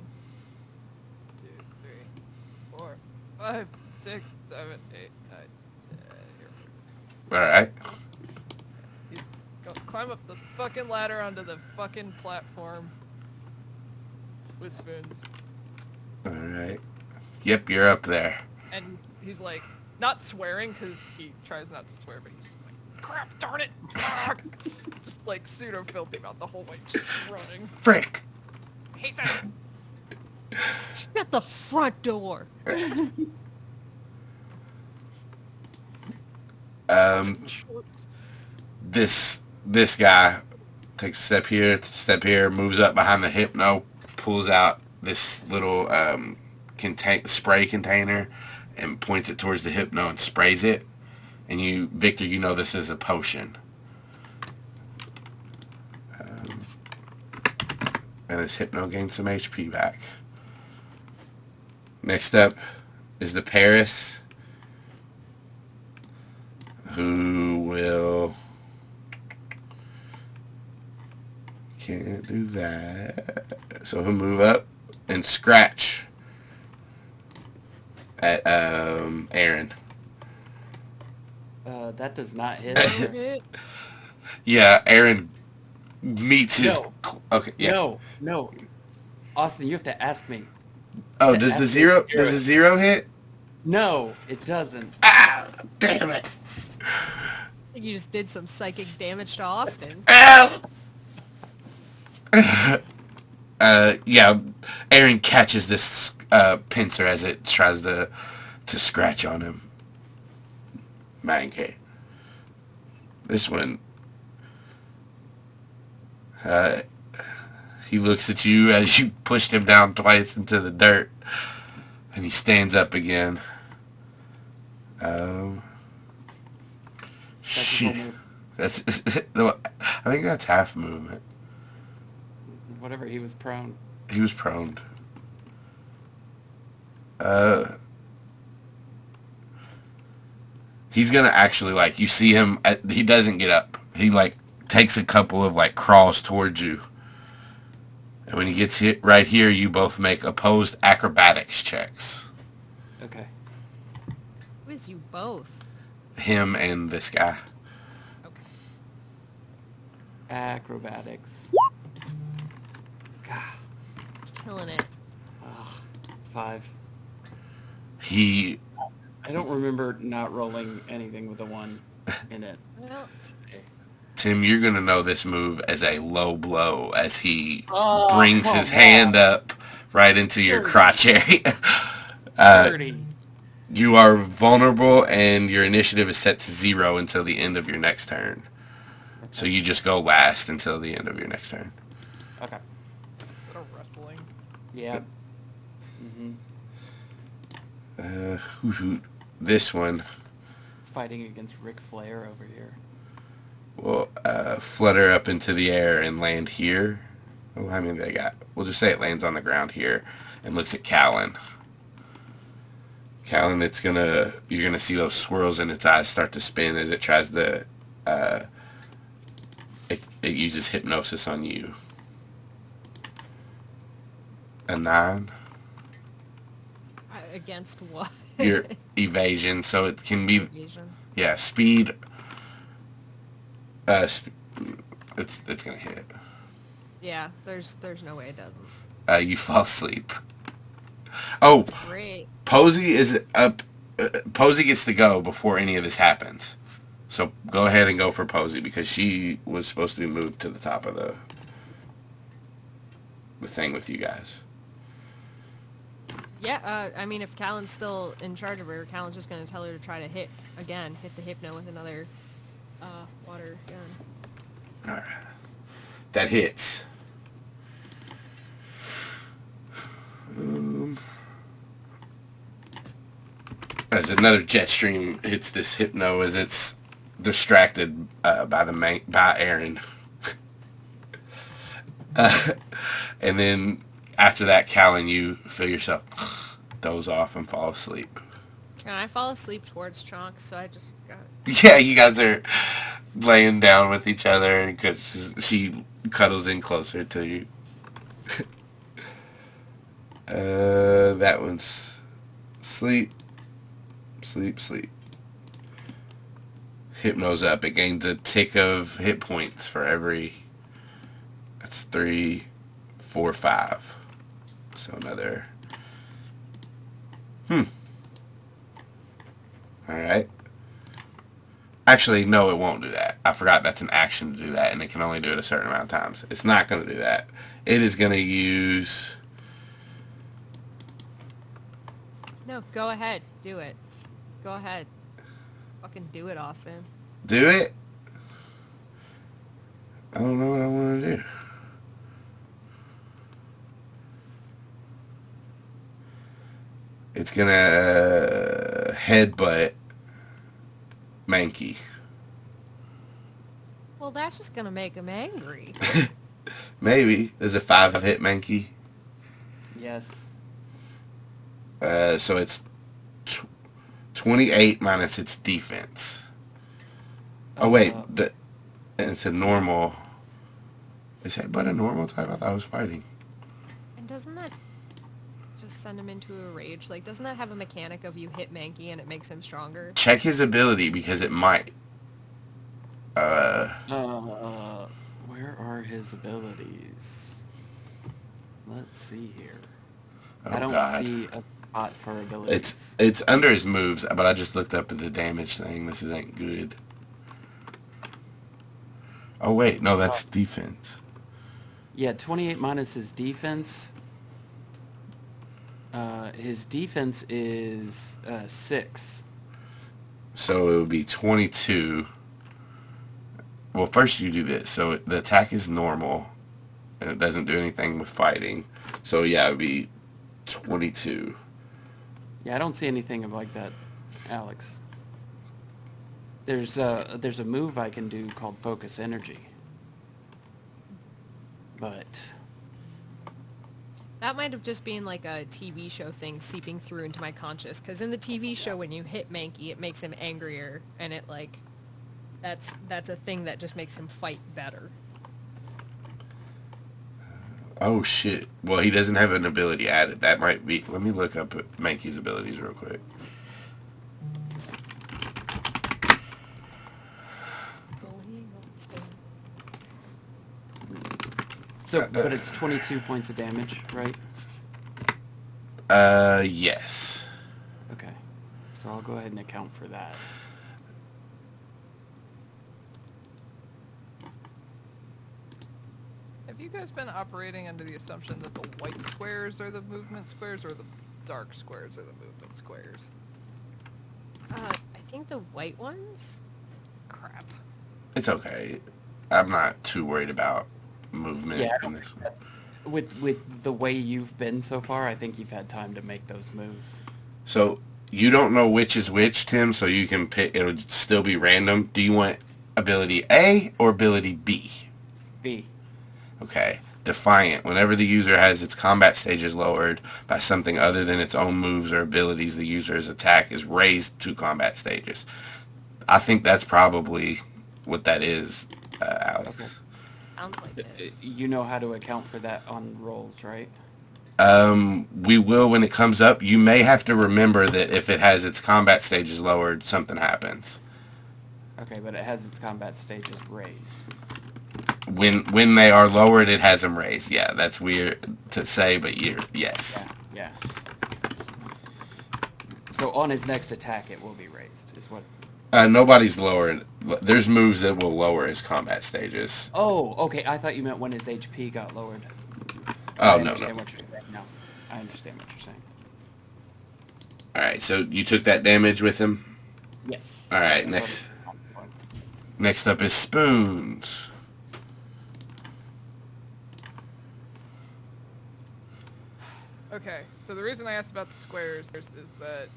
2, 3, 4, 5, 6, 7, 8, 9, 10. Here. All right. He's gonna climb up the fucking ladder onto the fucking platform with Spoons. All right. Yep, you're up there. And he's like, not swearing because he tries not to swear, but he's just like, crap, darn it! Just like pseudo filthy about the whole way, just running. Frick. I hate that. Shut the front door. This guy takes a step here, moves up behind the Hypno, pulls out this little spray container and points it towards the Hypno and sprays it. And you, Victor, you know this is a potion. And this Hypno gains some HP back. Next up is the Paris, who will... Can't do that. So he'll move up and scratch at Aaron. That does not hit. Yeah, Aaron meets his... No. Okay, yeah. No. Austin, you have to ask me. Oh, does the zero hit? No, it doesn't. Ah, damn it. You just did some psychic damage to Austin. Ow! Yeah, Aaron catches this pincer as it tries to scratch on him. Mankey. This one, he looks at you as you pushed him down twice into the dirt, and he stands up again. Shit. That's. I think that's half movement. Whatever, he was prone. He was prone. He's gonna actually, like, you see him, he doesn't get up. He, like, takes a couple of, like, crawls towards you. And when he gets hit right here, you both make opposed acrobatics checks. Okay. Who is you both? Him and this guy. Okay. Acrobatics. God. Killing it. 5. He... I don't remember not rolling anything with a 1 in it. Well, Tim, you're gonna know this move as a low blow as he Oh, brings his hand up right into your crotch area. 30. You are vulnerable, and your initiative is set to 0 until the end of your next turn. So you just go last until the end of your next turn. Okay. Is that a wrestling? Yeah. This one Fighting against Ric Flair over here. will flutter up into the air and land here. Oh, how many they got? We'll just say it lands on the ground here and looks at Calynn. Calynn, you're gonna see those swirls in its eyes start to spin as it tries to, it uses hypnosis on you. A 9. Against what? Your evasion, so it can be, Evasion. yeah, speed. It's gonna hit. Yeah, there's no way it doesn't. You fall asleep. Oh, Great. Posey is up. Posey gets to go before any of this happens. So go ahead and go for Posey because she was supposed to be moved to the top of the thing with you guys. Yeah, I mean, if Calyn's still in charge of her, Calyn's just going to tell her to try to hit the Hypno with another water gun. Alright. That hits. As another jet stream hits this Hypno as it's distracted by Aaron. And then after that, Calynn, you feel yourself doze off and fall asleep. Can I fall asleep towards Chonk? So I just got... Yeah, you guys are laying down with each other because she cuddles in closer to you. That one's sleep. Hypno's up. It gains a tick of hit points for every... That's 3, 4, 5. So another... Alright. Actually, no, it won't do that. I forgot that's an action to do that, and it can only do it a certain amount of times. It's not going to do that. It is going to use... No, go ahead. Do it. Go ahead. Fucking do it, Austin. Do it? I don't know what I want to do. It's going to headbutt Mankey. Well, that's just going to make him angry. Maybe. There's a 5 hit Mankey. Yes. So it's 28 minus its defense. Oh, wait. It's a normal. Is that but a normal type? I thought I was fighting. And doesn't that just send him into a rage? Like, doesn't that have a mechanic of you hit Mankey and it makes him stronger? Check his ability because it might. Where are his abilities? Let's see here. Oh, I don't God. see a spot for abilities. It's under his moves, but I just looked up at the damage thing. This ain't good. Oh, wait. No, that's defense. Yeah, 28 minus his defense. His defense is 6. So it would be 22. Well, first you do this. So the attack is normal, and it doesn't do anything with fighting. So, yeah, it would be 22. Yeah, I don't see anything like that, Alex. There's a move I can do called Focus Energy. But... That might have just been like a TV show thing seeping through into my conscious. Because in the TV show, when you hit Mankey, it makes him angrier, and it like, that's a thing that just makes him fight better. Oh, shit. Well, he doesn't have an ability added. That might be... Let me look up Mankey's abilities real quick. So, but it's 22 points of damage, right? Yes. Okay. So I'll go ahead and account for that. Have you guys been operating under the assumption that the white squares are the movement squares or the dark squares are the movement squares? I think the white ones? Crap. It's okay. I'm not too worried about movement Yeah, I in don't this one. With the way you've been so far, I think you've had time to make those moves. So you don't know which is which, Tim, so you can pick. It'll still be random. Do you want ability A or ability B? B. Okay. Defiant. Whenever the user has its combat stages lowered by something other than its own moves or abilities, the user's attack is raised 2 combat stages. I think that's probably what that is, Alex. Okay. Sounds like it. You know how to account for that on rolls, right? We will when it comes up. You may have to remember that if it has its combat stages lowered, something happens. Okay, but it has its combat stages raised. When they are lowered, it has them raised. Yeah, that's weird to say, but yes. Yeah. So on his next attack, it will be raised, is what... Nobody's lowered. There's moves that will lower his combat stages. Oh, okay. I thought you meant when his HP got lowered. Oh, I no. understand what you're saying. No, I understand what you're saying. Alright, so you took that damage with him? Yes. Alright, next up is Spoons. Okay, so the reason I asked about the squares is that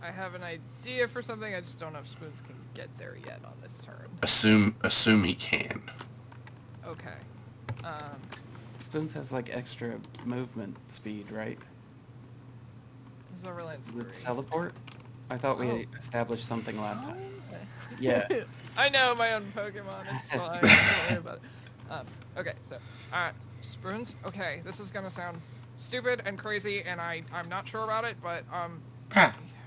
I have an idea for something, I just don't know if Spoons can get there yet on this turn. Assume he can. Okay. Spoons has like extra movement speed, right? Zorlance 3. With teleport? I thought we established something last time. Oh. Yeah. I know my own Pokemon, it's fine, don't worry about it. Okay, so, alright, Spoons, okay, this is gonna sound stupid and crazy, and I'm not sure about it, but,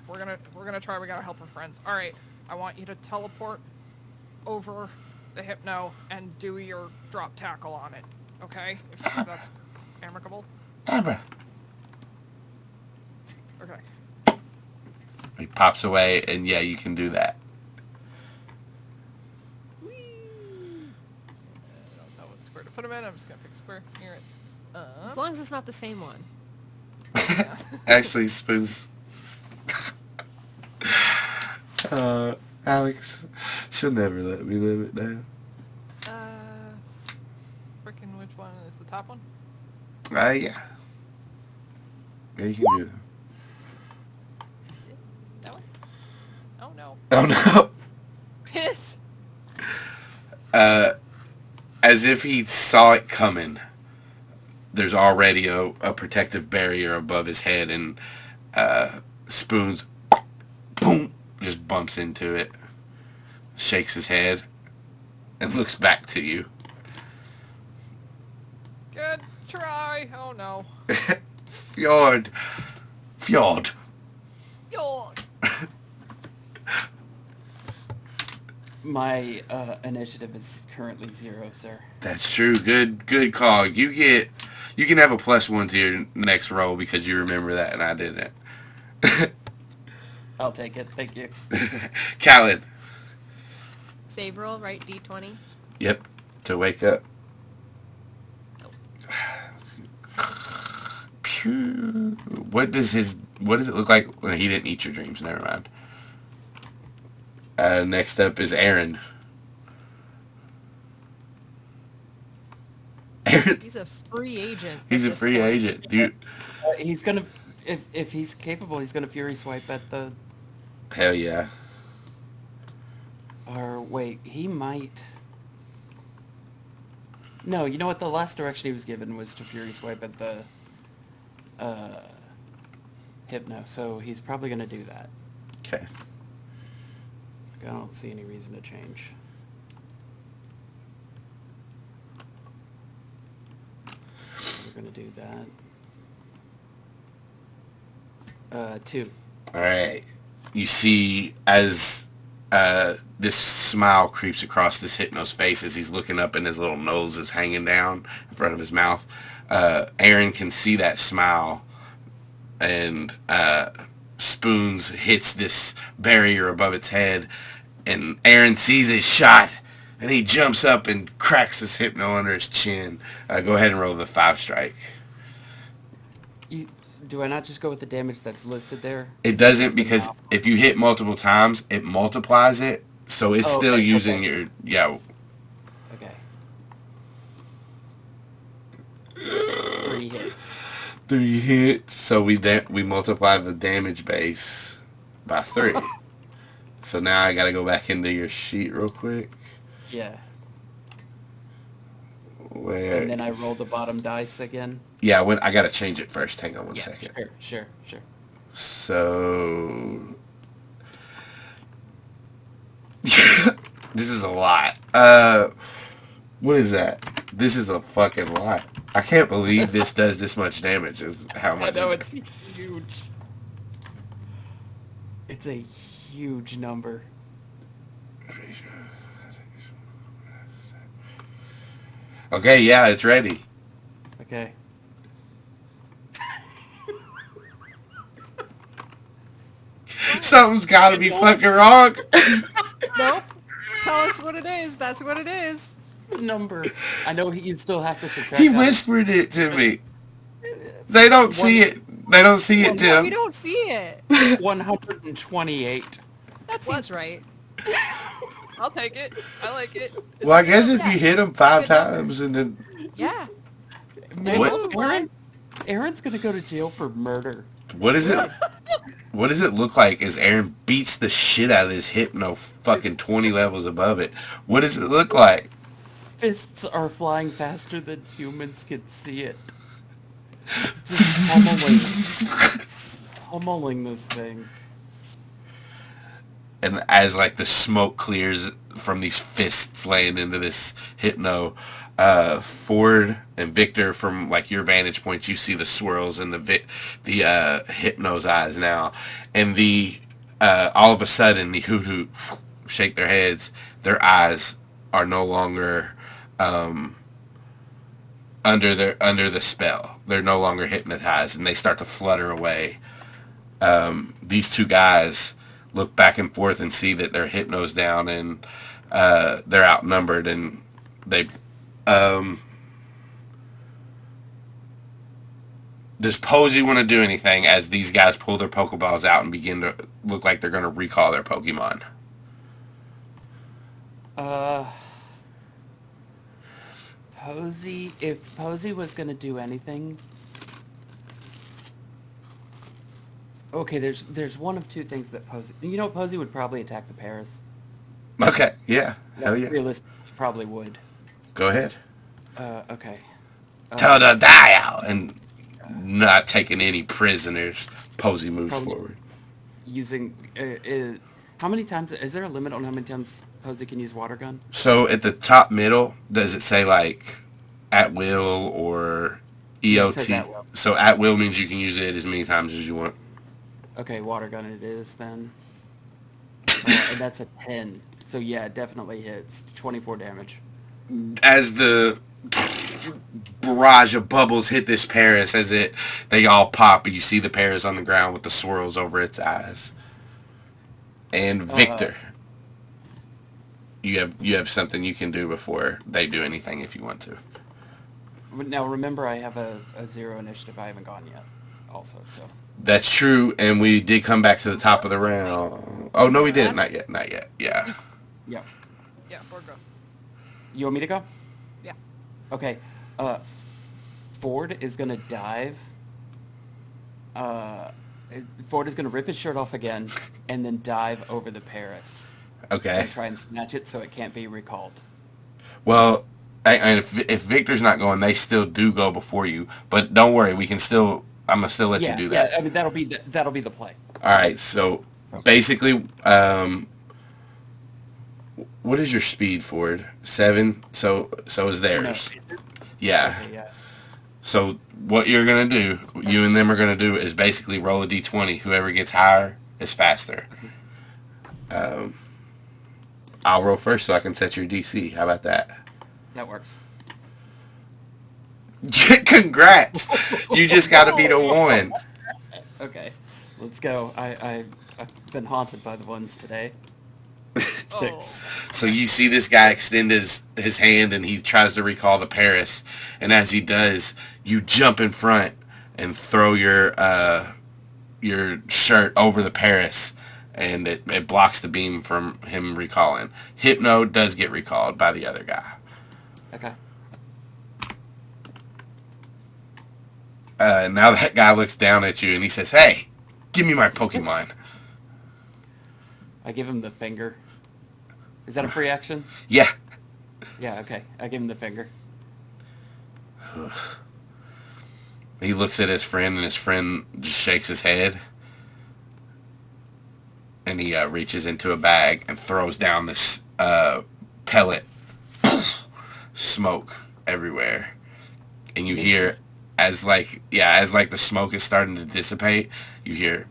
we're gonna try, we gotta help our friends. Alright, I want you to teleport over the Hypno and do your drop tackle on it, okay? If that's amicable. Abra. Okay. He pops away, and yeah, you can do that. Whee! I don't know what square to put him in, I'm just gonna pick a square near it. As long as it's not the same one. Actually, Spoons. Alex, she'll never let me live it down. Frickin' which one is the top one? Yeah. Yeah, you can do that. That one? Oh no. Oh no. Piss! As if he saw it coming, there's already a protective barrier above his head, and Spoons, boom, just bumps into it, shakes his head, and looks back to you. Good try. Oh no. Fjord. Yo. My initiative is currently 0, sir. That's true. Good call. You can have a +1 to your next roll because you remember that and I didn't. I'll take it. Thank you. Calynn. Save roll, right? D20. Yep. To wake up. Phew. What does it look like? Well, he didn't eat your dreams. Never mind. Next up is Aaron. Aaron. He's a free agent. He's at a this free point. agent. You, He's gonna, if he's capable, he's gonna Fury Swipe at the. hell yeah. Or wait, he might. No, you know what? The last direction he was given was to Fury Swipe at the Hypno, so he's probably gonna do that. Okay. I don't see any reason to change. We're gonna do that. 2. All right. You see as this smile creeps across this Hypno's face as he's looking up and his little nose is hanging down in front of his mouth. Aaron can see that smile, and Spoons hits this barrier above its head, and Aaron sees his shot, and he jumps up and cracks this Hypno under his chin. Go ahead and roll the 5 strike. Do I not just go with the damage that's listed there? It doesn't, because if you hit multiple times, it multiplies it, so it's still okay, using okay. your... Yeah. Okay. 3 hits. 3 hits, so we multiply the damage base by 3. So now I gotta go back into your sheet real quick. Yeah. Where? And then I roll the bottom dice again. Yeah, I gotta change it first. Hang on one second. Sure. So this is a lot. What is that? This is a fucking lot. I can't believe this does this much damage. Is how much? I know, it's huge. It's a huge number. Okay, yeah, it's ready. Okay. Something's got to be fucking wrong. Nope. Tell us what it is. That's what it is. Number. I know you still have to subtract. He out- whispered it to me. They don't see it. They don't see it, We Tim. don't see it. 128. That seems right. I'll take it. I like it. Well, I guess if you hit him 5 times and then Yeah. Man, What? Aaron's gonna go to jail for murder. what is it? What does it look like as Aaron beats the shit out of this Hypno fucking 20 levels above it? What does it look like? Fists are flying faster than humans can see it. Just pummeling this thing. And as like the smoke clears from these fists laying into this Hypno, Ford and Victor, from like your vantage point, you see the swirls in the Hypno's eyes now, and the all of a sudden the hoot hoot shake their heads. Their eyes are no longer under the spell. They're no longer hypnotized, and they start to flutter away. These two guys look back and forth and see that their Hypno's down, and they're outnumbered, and they does Posey want to do anything as these guys pull their Pokeballs out and begin to look like they're going to recall their Pokemon? Posey, if Posey was gonna do anything... Okay, there's one of two things that Posey... You know, Posey would probably attack the Paris. Okay, yeah, hell yeah. Realistically, probably would. Go ahead. Okay. Tell the die out and not taking any prisoners. Posey moves Probably- forward. Using... how many times... Is there a limit on how many times Posey can use water gun? So at the top middle, does it say like at will or EOT? It says at will. So at will means you can use it as many times as you want. Okay, water gun it is then. And that's a 10. So yeah, it definitely hits. 24 damage. As the barrage of bubbles hit this Paris, they all pop, and you see the Paris on the ground with the swirls over its eyes. And Victor, you have something you can do before they do anything if you want to. Now remember, I have a 0 initiative. I haven't gone yet. Also, so. That's true, and we did come back to the top of the round. Oh no, we didn't. Not yet. Yeah. Yeah. Yeah, we're good. You want me to go? Yeah. Okay. Ford is gonna dive. Ford is gonna rip his shirt off again, and then dive over the Paris. Okay. And try and snatch it so it can't be recalled. Well, and if Victor's not going, they still do go before you. But don't worry, we can still. I'm gonna still let you do that. Yeah, I mean that'll be the play. All right. So basically, what is your speed, Ford? 7. So is theirs. No. Yeah. Okay, yeah. So what you're gonna do, you and them are gonna do, is basically roll a d20. Whoever gets higher is faster. I'll roll first so I can set your DC. How about that? That works. Congrats! You just got to beat a 1. Okay, let's go. I've been haunted by the ones today. 6. So you see this guy extend his hand, and he tries to recall the Paris. And as he does, you jump in front and throw your shirt over the Paris, and it blocks the beam from him recalling. Hypno does get recalled by the other guy. Okay. Now that guy looks down at you and he says, "Hey, give me my Pokemon." I give him the finger. Is that a free action? Yeah. Yeah, okay. I give him the finger. He looks at his friend, and his friend just shakes his head. And he reaches into a bag and throws down this pellet. Smoke everywhere. And you hear, as the smoke is starting to dissipate, you hear,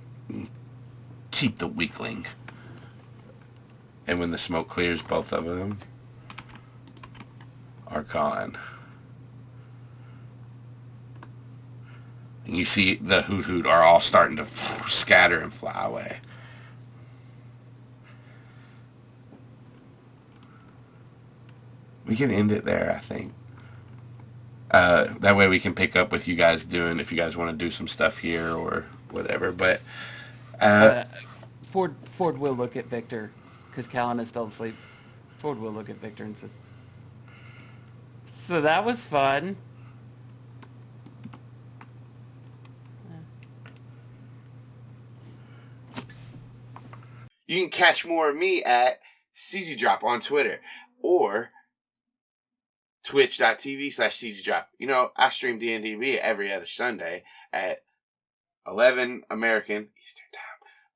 "Keep the weakling." And when the smoke clears, both of them are gone. And you see the hoot hoot are all starting to scatter and fly away. We can end it there, I think. That way we can pick up with you guys if you guys want to do some stuff here or whatever. But Ford will look at Victor, because Calynn is still asleep. Ford will look at Victor and say, "So that was fun." you can catch more of me at CZDrop on Twitter or twitch.tv/CZDrop. You know, I stream D&DB every other Sunday at 11 American Eastern Time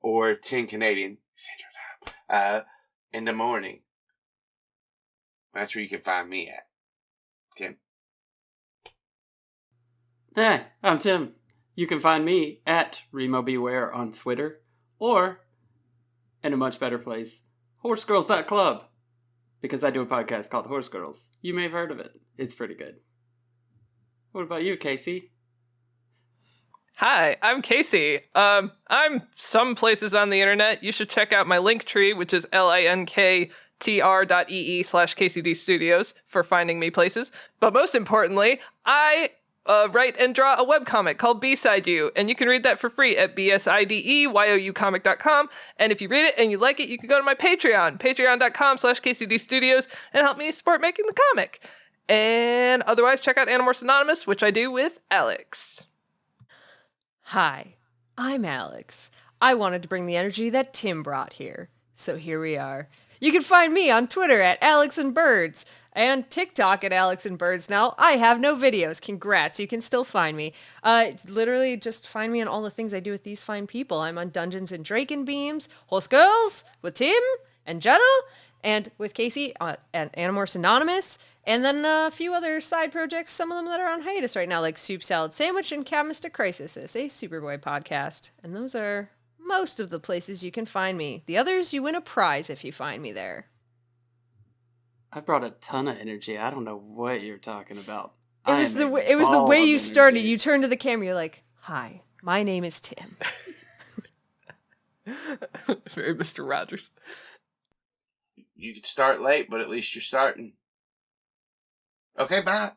or 10 Canadian Central Time in the morning. That's where you can find me at. Tim. Hey, I'm Tim. You can find me at Remo Beware on Twitter or, in a much better place, horsegirls.club. Because I do a podcast called Horse Girls. You may have heard of it. It's pretty good. What about you, Kaycie? Hi, I'm Kaycie. I'm some places on the internet. You should check out my link tree, which is linktr.ee/KCD Studios for finding me places. But most importantly, I write and draw a webcomic called B-Side You, and you can read that for free at bsideyoucomic.com. And if you read it and you like it, you can go to my Patreon, patreon.com/KCD Studios, and help me support making the comic. And otherwise, check out Animorphs Anonymous, which I do with Alex. Hi, I'm Alex. I wanted to bring the energy that Tim brought here, so here we are. You can find me on Twitter at AlexandBirds and TikTok at AlexandBirds. Now, I have no videos. Congrats, you can still find me. Literally, just find me on all the things I do with these fine people. I'm on Dungeons and Draken Beams, Horse Girls with Tim and Jenna, and with Kaycie at Animorphs Anonymous, and then a few other side projects, some of them that are on hiatus right now, like Soup Salad Sandwich and Cat Mystic Crisis, a Superboy podcast. And those are most of the places you can find me. The others, you win a prize if you find me there. I brought a ton of energy. I don't know what you're talking about. It was the way you started. You turned to the camera, you're like, "Hi, my name is Tim." Very Mr. Rogers. You could start late, but at least you're starting. Okay, bye.